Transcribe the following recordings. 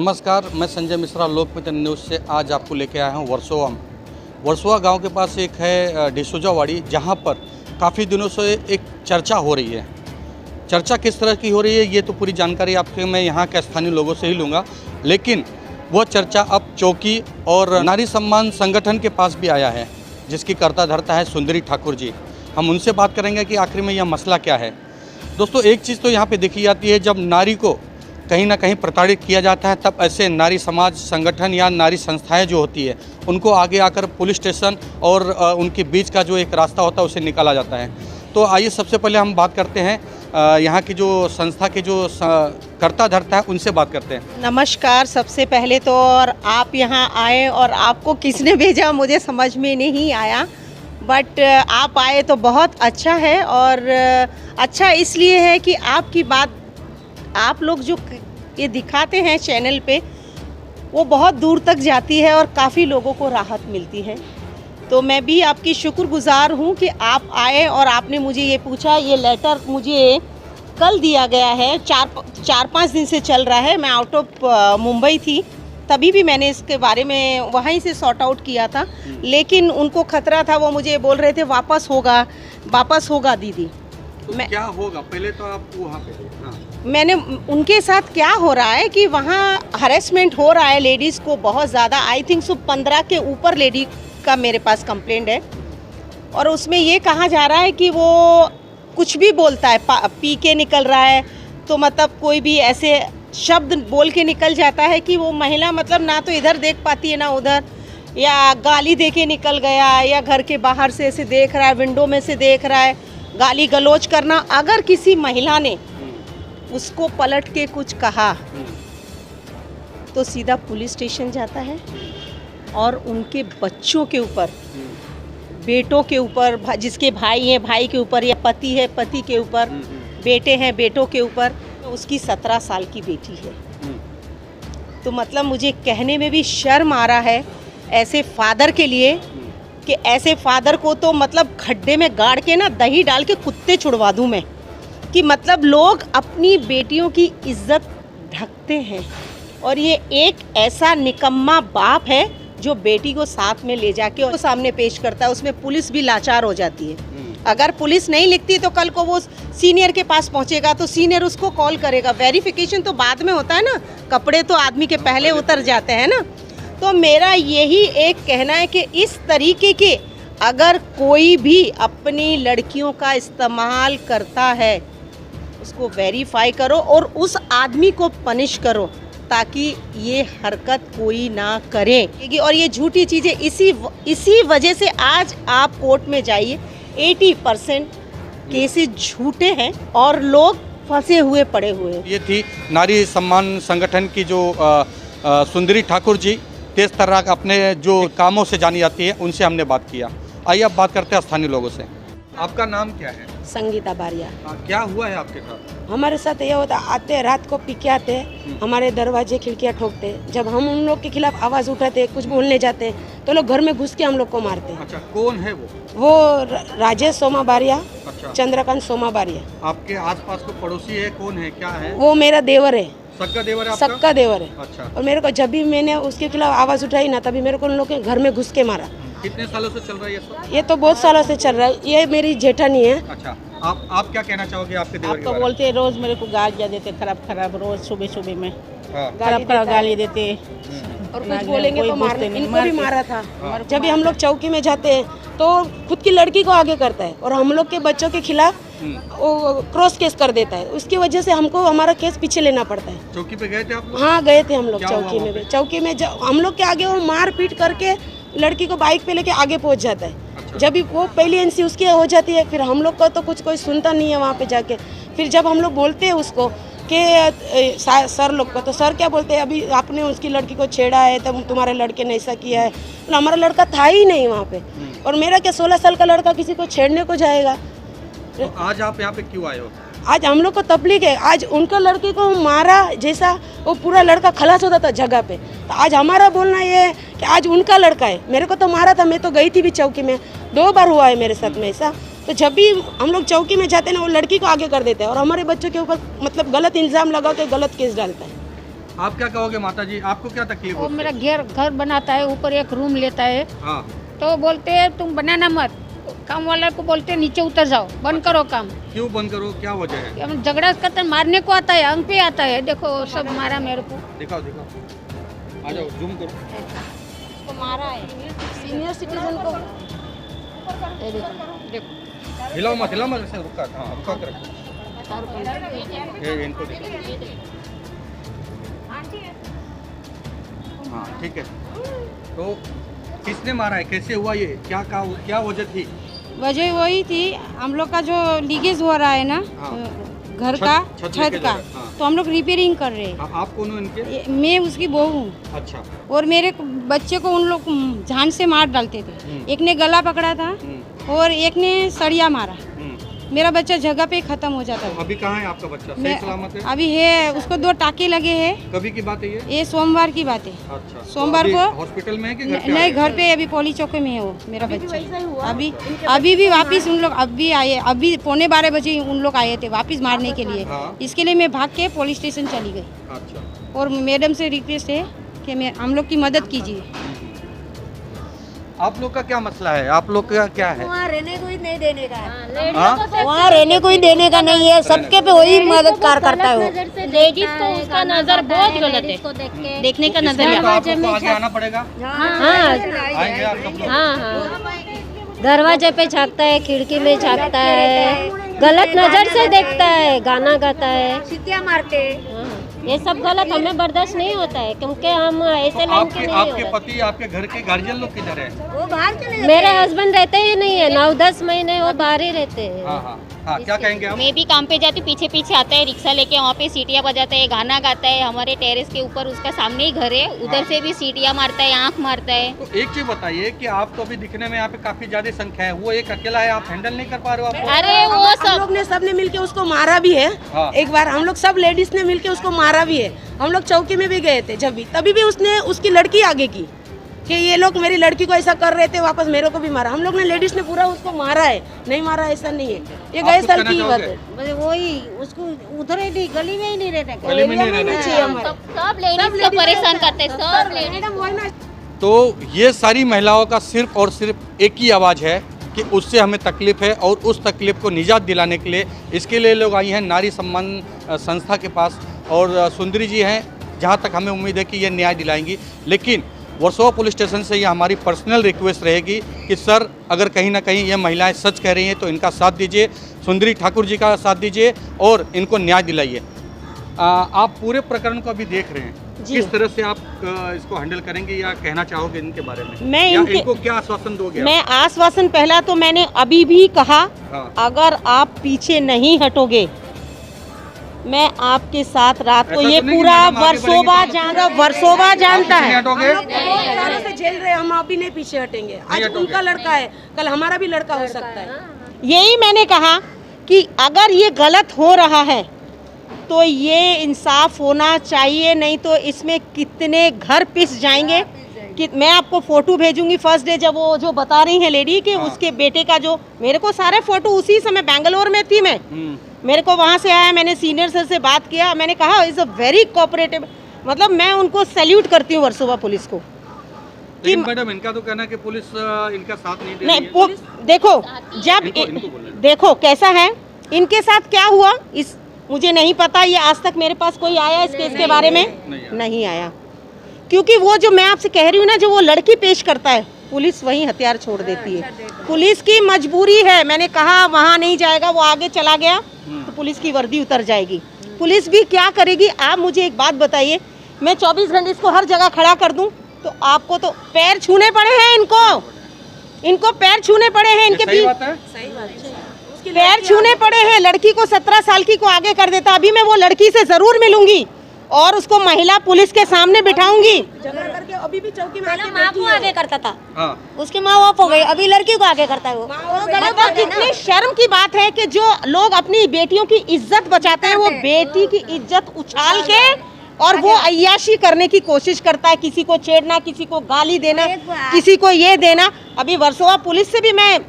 नमस्कार, मैं संजय मिश्रा लोकमित्र न्यूज़ से आज आपको लेके आया हूँ वर्सोवा में। वर्सोवा गांव के पास एक है डिसोजावाड़ी, जहां पर काफ़ी दिनों से एक चर्चा हो रही है। चर्चा किस तरह की हो रही है ये तो पूरी जानकारी आपके मैं यहाँ के स्थानीय लोगों से ही लूँगा, लेकिन वो चर्चा अब चौकी और नारी सम्मान संगठन के पास भी आया है, जिसकी कर्ता धर्ता है सुंदरी ठाकुर जी। हम उनसे बात करेंगे कि आखिर में यह मसला क्या है। दोस्तों, एक चीज़ तो यहाँ पे देखी जाती है, जब नारी को कहीं ना कहीं प्रताड़ित किया जाता है तब ऐसे नारी समाज संगठन या नारी संस्थाएं जो होती है उनको आगे आकर पुलिस स्टेशन और उनके बीच का जो एक रास्ता होता है उसे निकाला जाता है। तो आइए सबसे पहले हम बात करते हैं यहाँ की जो संस्था के जो कर्ता धर्ता है उनसे बात करते हैं। नमस्कार। सबसे पहले तो और आप यहाँ आए और आपको किसने भेजा मुझे समझ में नहीं आया, बट आप आए तो बहुत अच्छा है। और अच्छा इसलिए है कि आपकी बात आप लोग जो ये दिखाते हैं चैनल पे वो बहुत दूर तक जाती है और काफ़ी लोगों को राहत मिलती है। तो मैं भी आपकी शुक्रगुजार हूँ कि आप आए और आपने मुझे ये पूछा। ये लेटर मुझे कल दिया गया है, चार पाँच दिन से चल रहा है। मैं आउट ऑफ मुंबई थी, तभी भी मैंने इसके बारे में वहीं से सॉर्ट आउट किया था, लेकिन उनको खतरा था। वो मुझे बोल रहे थे वापस होगा दीदी। तो क्या होगा पहले तो आप वहाँ पे हाँ। मैंने उनके साथ क्या हो रहा है कि वहाँ हरेसमेंट हो रहा है लेडीज़ को बहुत ज़्यादा। आई थिंक 15 के ऊपर लेडी का मेरे पास कंप्लेंट है, और उसमें ये कहा जा रहा है कि वो कुछ भी बोलता है, पी के निकल रहा है, तो मतलब कोई भी ऐसे शब्द बोल के निकल जाता है कि वो महिला मतलब ना तो इधर देख पाती है ना उधर, या गाली दे के निकल गया, या घर के बाहर से ऐसे देख रहा है, विंडो में से देख रहा है, गाली गलौज करना। अगर किसी महिला ने उसको पलट के कुछ कहा तो सीधा पुलिस स्टेशन जाता है, और उनके बच्चों के ऊपर, बेटों के ऊपर, जिसके भाई हैं भाई के ऊपर, या पति है पति के ऊपर, बेटे हैं बेटों के ऊपर। उसकी 17 साल की बेटी है। तो मतलब मुझे कहने में भी शर्म आ रहा है ऐसे फादर के लिए कि ऐसे फादर को तो मतलब खड्डे में गाड़ के ना दही डाल के कुत्ते छुड़वा दूं मैं, कि मतलब लोग अपनी बेटियों की इज्जत ढकते हैं। और ये एक ऐसा निकम्मा बाप है जो बेटी को साथ में ले जाके और सामने पेश करता है। उसमें पुलिस भी लाचार हो जाती है। अगर पुलिस नहीं लिखती तो कल को वो सीनियर के पास पहुंचेगा तो सीनियर उसको कॉल करेगा। वेरिफिकेशन तो बाद में होता है ना, कपड़े तो आदमी के पहले उतर जाते हैं ना। तो मेरा यही एक कहना है कि इस तरीके के अगर कोई भी अपनी लड़कियों का इस्तेमाल करता है उसको वेरीफाई करो और उस आदमी को पनिश करो, ताकि ये हरकत कोई ना करे। और ये झूठी चीज़ें इसी वजह से आज आप कोर्ट में जाइए, 80% केसेस झूठे हैं और लोग फंसे हुए पड़े हुए हैं। ये थी नारी सम्मान संगठन की जो सुंदरी ठाकुर जी, तेज तर्राक अपने जो कामों से जानी जाती है, उनसे हमने बात किया। आइए अब बात करते हैं स्थानीय लोगों से। आपका नाम क्या है? संगीता बारिया। क्या हुआ है आपके साथ? हमारे साथ ये होता, आते रात को पी के आते, हमारे दरवाजे खिड़कियाँ ठोकते। जब हम उन लोग के खिलाफ आवाज़ उठाते, कुछ बोलने जाते, तो लोग घर में घुस के हम लोग को मारते। अच्छा, कौन है वो? राजेश सोमा बारिया। अच्छा। चंद्रकांत सोमा बारिया। आपके आसपास को पड़ोसी है, कौन है, क्या है? वो मेरा देवर है। सक्का देवर है आपका? सक्का देवर है। अच्छा। और मेरे को जब भी मैंने उसके खिलाफ आवाज़ उठाई ना, तभी मेरे को उन लोग के घर में घुस के मारा। कितने सालों से चल रहा है ये सब? ये तो बहुत सालों से चल रहा है। ये मेरी जेठानी है। अच्छा, आप क्या कहना चाहोगे आपके देवर के आपको बारे में? बोलते रोज मेरे को गालियाँ देते, खराब रोज सुबह में हाँ। खराब गाली देते। और कुछ बोलेंगे कोई तो पूछते मारने, नहीं, इनको भी मारते। मारा था। जब भी हम लोग चौकी में जाते हैं तो खुद की लड़की को आगे करता है और हम लोग के बच्चों के खिलाफ वो क्रॉस केस कर देता है। उसकी वजह से हमको हमारा केस पीछे लेना पड़ता है। चौकी पे गए थे आप लोग? हाँ, गए थे हम लोग क्या चौकी हुआ में भी। चौकी में हम लोग के आगे वो मार पीट करके लड़की को बाइक पे लेके आगे पहुंच जाता है। अच्छा। जब भी वो पहली एनसी उसकी हो जाती है, फिर हम लोग का तो कुछ कोई सुनता नहीं है वहाँ पे जाके। फिर जब हम लोग बोलते हैं उसको कि सर लोग को, तो सर क्या बोलते हैं, अभी आपने उसकी लड़की को छेड़ा है, तब तुम्हारे लड़के ने ऐसा किया है। तो हमारा लड़का था ही नहीं वहाँ पे, और मेरा क्या 16 साल का लड़का किसी को छेड़ने को जाएगा। तो आज आप यहाँ पे क्यों आए हो? आज हम लोग को तकलीफ है। आज उनका लड़के को मारा जैसा वो पूरा लड़का खलास होता था जगह पे, तो आज हमारा बोलना ये है कि आज उनका लड़का है। मेरे को तो मारा था, मैं तो गई थी भी चौकी में, 2 बार हुआ है मेरे साथ में ऐसा। तो जब भी हम लोग चौकी में जाते हैं ना, वो लड़की को आगे कर देते हैं और हमारे बच्चों के ऊपर मतलब गलत इल्ज़ाम लगा के गलत केस डालता है। आप क्या कहोगे माता जी, आपको क्या तकलीफ वो होती मेरा है? घर बनाता है, ऊपर एक रूम लेता है, हाँ, तो बोलते हैं तुम बनाना मत, काम वाला को बोलते हैं नीचे उतर जाओ, बंद करो काम। क्यों बंद करो, क्या वजह है? हम झगड़ा करते हैं, मारने को आता है, अंग पे आता है, देखो सब मारा मेरे को। दिखाओ दिखाओ, आ जाओ, जूम करो। उसको मारा है सीनियर सिटीजन को। ये देखो हिलाओ मत ऐसे रुका, हाँ रुका कर रखो। ये इनको दिखाओ। हाँ ठीक है, तो किसने मारा है, कैसे हुआ ये, क्या वजह थी? वजह वही थी, हम लोग का जो लीकेज हो रहा है ना, हाँ। घर छत- का छत छत लीकेज का, हो रहा है, हाँ। तो हम लोग रिपेयरिंग कर रहे हैं। आप कौन हो इनके? मैं उसकी बहू हूँ, अच्छा। और मेरे बच्चे को उन लोग जान से मार डालते थे। एक ने गला पकड़ा था और एक ने सड़िया मारा। मेरा बच्चा जगह पे खत्म हो जाता तो है। अभी कहाँ है आपका बच्चा, सही मैं- सलामत है? अभी है, उसको 2 टाके लगे हैं। कभी की बात है ये? सोमवार की बात है। अच्छा, सोमवार तो को अभी हॉस्पिटल में है कि घर पे नहीं, आए? घर पे अभी पोली चौके में है वो मेरा बच्चा। अभी भी वापिस उन लोग अभी आए, अभी 11:15 उन लोग आए थे वापिस मारने के लिए। हाँ। इसके लिए मैं भाग के पुलिस स्टेशन चली गई अच्छा। और मैडम से रिक्वेस्ट है कि हम लोग की मदद कीजिए। आप लोग का क्या मसला है, आप लोग का क्या है? वहाँ रहने को ही नहीं देने का है, हाँ? वहाँ रहने को ही देने का नहीं है, सबके पे वही मददगार करता है वो। लेडीज को उसका नजर बहुत गलत है, देखने का इसके लिए नजरिया। तो आपको आगे आना पड़ेगा। हाँ आएंगे आप सब लोग? हाँ हाँ, दरवाजे पे झाँकता है, खिड़की में झाँकता है, गलत नजर से देखता है, गाना गाता है, सीटियाँ मारते। हाँ, ये सब गलत हमें बर्दाश्त नहीं होता है, क्योंकि हम ऐसे लाइन के नहीं आपके हो पति, आपके घर के गार्जियन लोग किधर है? वो बाहर चले मेरे हस्बैंड रहते ही नहीं है, 9-10 महीने वो बाहर ही रहते हैं। हाँ हाँ हाँ, क्या कहेंगे आप? मैं भी काम पे जाती, पीछे पीछे आता है रिक्शा लेके, वहाँ पे सीटियाँ बजाता है, गाना गाता है। हमारे टेरेस के ऊपर उसका सामने ही घर है, उधर से भी सीटियाँ मारता है, आँख मारता है। तो एक चीज बताइए कि आप तो अभी दिखने में यहाँ पे काफी ज्यादा संख्या है, वो एक अकेला है, आप हैंडल नहीं कर पा रहे हो आपको? अरे वो हम सब लोग ने सबने मिलके उसको मारा भी है। हाँ। एक बार हम लोग सब लेडीज ने मिलके उसको मारा भी है। हम लोग चौकी में भी गए थे जब भी, तभी भी उसने उसकी लड़की आगे की कि ये लोग मेरी लड़की को ऐसा कर रहे थे, वापस मेरे को भी मारा। हम लोग ने लेडीज ने पूरा उसको मारा है, नहीं मारा ऐसा नहीं है, ये आप गए कुछ साल कहना की बात चाहोगे? है। वही उसको उधर ही नहीं, गली में ही नहीं रहने का। गली में नहीं रहना चाहिए हमारे। सब लेडीज को परेशान करते हैं, सब लेडीज। तो ये सारी महिलाओं का सिर्फ और सिर्फ एक ही आवाज़ है कि उससे हमें तकलीफ है, और उस तकलीफ को निजात दिलाने के लिए, इसके लिए लोग आई हैं नारी सम्मान संस्था के पास, और सुंदरी जी हैं, जहाँ तक हमें उम्मीद है कि ये न्याय दिलाएंगी। लेकिन वर्सोवा पुलिस स्टेशन से ये हमारी पर्सनल रिक्वेस्ट रहेगी कि सर, अगर कहीं ना कहीं ये महिलाएं सच कह रही हैं तो इनका साथ दीजिए, सुंदरी ठाकुर जी का साथ दीजिए और इनको न्याय दिलाइए। आप पूरे प्रकरण को अभी देख रहे हैं, किस तरह से आप इसको हैंडल करेंगे या कहना चाहोगे इनके बारे में? मैं या इनके- इनको क्या आश्वासन दोगे आप? मैं आश्वासन, पहला तो मैंने अभी भी कहा, हाँ। अगर आप पीछे नहीं हटोगे, मैं आपके साथ रात को, ऐसा ये तो नहीं कि पूरा मैडम आगे वर्सोवा बढ़ेंगी तो- जानता, वर्सोवा जानता आप पीछे है। हटोगे? सालों से झेल रहे, हम अभी नहीं पीछे हटेंगे। आज हटोगे। उनका लड़का है, कल हमारा भी लड़का हो सकता है। यही मैंने कहा कि अगर ये गलत हो रहा है तो ये इंसाफ होना चाहिए, नहीं तो इसमें कितने घर पिस जाएंगे। कि मैं आपको फोटो भेजूंगी फर्स्ट डे, जब वो जो बता रही है लेडी कि उसके बेटे का, जो मेरे को सारे फोटो, उसी समय बेंगलोर में थी मैं, मेरे को वहाँ से आया, मैंने सीनियर सर से बात किया, मैंने कहा इज़ अ वेरी कोऑपरेटिव, मतलब मैं उनको सैल्यूट करती हूँ वर्सोवा पुलिस को। लेकिन मैडम, इनका तो कहना है कि पुलिस इनका साथ नहीं दे नहीं, रही है। देखो जब इनको बोल रहे हैं। देखो कैसा है, इनके साथ क्या हुआ इस मुझे नहीं पता, ये आज तक मेरे पास कोई आया इस केस के बारे में नहीं आया, क्योंकि वो जो मैं आपसे कह रही हूँ ना, जो वो लड़की पेश करता है, पुलिस वहीं हथियार छोड़ देती है। पुलिस की मजबूरी है, मैंने कहा वहाँ नहीं जाएगा, वो आगे चला गया तो पुलिस की वर्दी उतर जाएगी। पुलिस भी क्या करेगी? आप मुझे एक बात बताइए, मैं 24 घंटे इसको हर जगह खड़ा कर दूं तो आपको तो पैर छूने पड़े हैं, इनको पैर छूने पड़े हैं, इनके सही बात है। पैर छूने पड़े हैं। लड़की को 17 साल की को आगे कर देता। अभी मैं वो लड़की से जरूर मिलूंगी और उसको महिला पुलिस के सामने बिठाऊंगी। झगड़ा करके अभी भी चौकी में आके माँ को आगे करता था, हाँ। उसकी माँ ऑफ हो गई, अभी लड़की को आगे करता है वो। मतलब कितनी शर्म की बात है कि जो लोग अपनी बेटियों की इज्जत बचाते हैं, वो बेटी की इज्जत उछाल के और वो अय्याशी करने की कोशिश करता है, किसी को छेड़ना, किसी को गाली देना, किसी को ये देना। अभी वर्सोवा पुलिस से भी मैं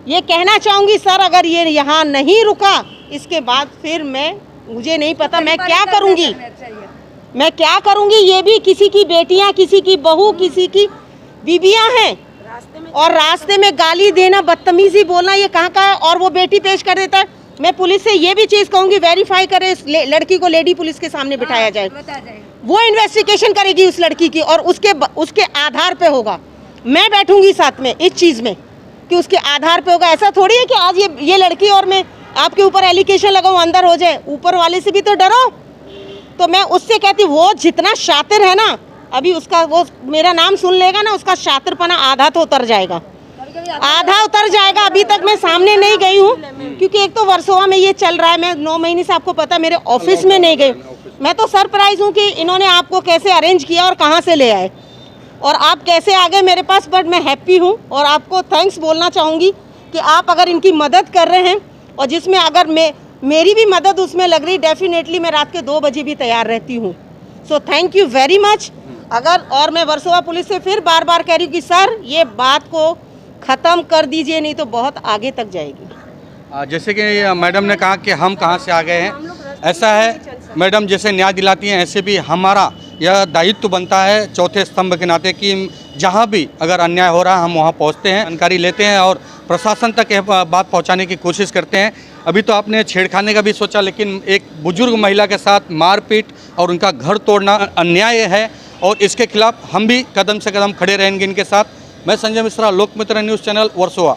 ये कहना चाहूंगी, सर अगर ये यहाँ नहीं रुका, इसके बाद फिर मुझे नहीं पता मैं क्या करूंगी। मैं क्या करूँगी, ये भी किसी की बेटियाँ, किसी की बहू, किसी की बीबियाँ हैं, और रास्ते में गाली देना, बदतमीजी बोलना, ये कहाँ का है। और वो बेटी पेश कर देता है। मैं पुलिस से ये भी चीज़ कहूँगी, वेरीफाई करे, इस लड़की को लेडी पुलिस के सामने बिठाया जाए, वो इन्वेस्टिगेशन करेगी उस लड़की की, और उसके आधार पे होगा। मैं बैठूंगी साथ में इस चीज़ में कि उसके आधार पे होगा। ऐसा थोड़ी है कि आज ये लड़की और मैं आपके ऊपर एलिगेशन लगाऊं, अंदर हो जाए। ऊपर वाले से भी तो डरो। तो मैं उससे कहती, वो जितना शातिर है ना, अभी उसका वो मेरा नाम सुन लेगा ना, उसका शातिरपना आधा तो उतर जाएगा, आधा उतर जाएगा। अभी तक मैं सामने नहीं गई हूँ, क्योंकि एक तो वर्सोवा में ये चल रहा है। मैं 9 महीने से, आपको पता, मेरे ऑफिस में नहीं गई। मैं तो सरप्राइज हूँ कि इन्होंने आपको कैसे अरेंज किया और कहाँ से ले आए और आप कैसे आ गए मेरे पास। बट मैं हैप्पी हूँ और आपको थैंक्स बोलना चाहूँगी कि आप अगर इनकी मदद कर रहे हैं, और जिसमें अगर मेरी भी मदद उसमें लग रही, डेफिनेटली मैं रात के 2 बजे भी तैयार रहती हूँ। So thank you very much. और मैं वर्सोवा पुलिस से फिर बार बार कह रही हूँ कि सर, ये बात को ख़त्म कर दीजिए, नहीं तो बहुत आगे तक जाएगी। जैसे कि मैडम ने कहा कि हम कहाँ से आ गए हैं, ऐसा है मैडम, जैसे न्याय दिलाती हैं, ऐसे भी हमारा यह दायित्व बनता है चौथे स्तंभ के नाते कि जहाँ भी अगर अन्याय हो रहा है हम वहाँ पहुँचते हैं, जानकारी लेते हैं और प्रशासन तक यह बात पहुँचाने की कोशिश करते हैं। अभी तो आपने छेड़खाने का भी सोचा, लेकिन एक बुजुर्ग महिला के साथ मारपीट और उनका घर तोड़ना अन्याय है, और इसके खिलाफ हम भी कदम से कदम खड़े रहेंगे इनके साथ। मैं संजय मिश्रा, लोकमित्र न्यूज़ चैनल, वर्सोवा।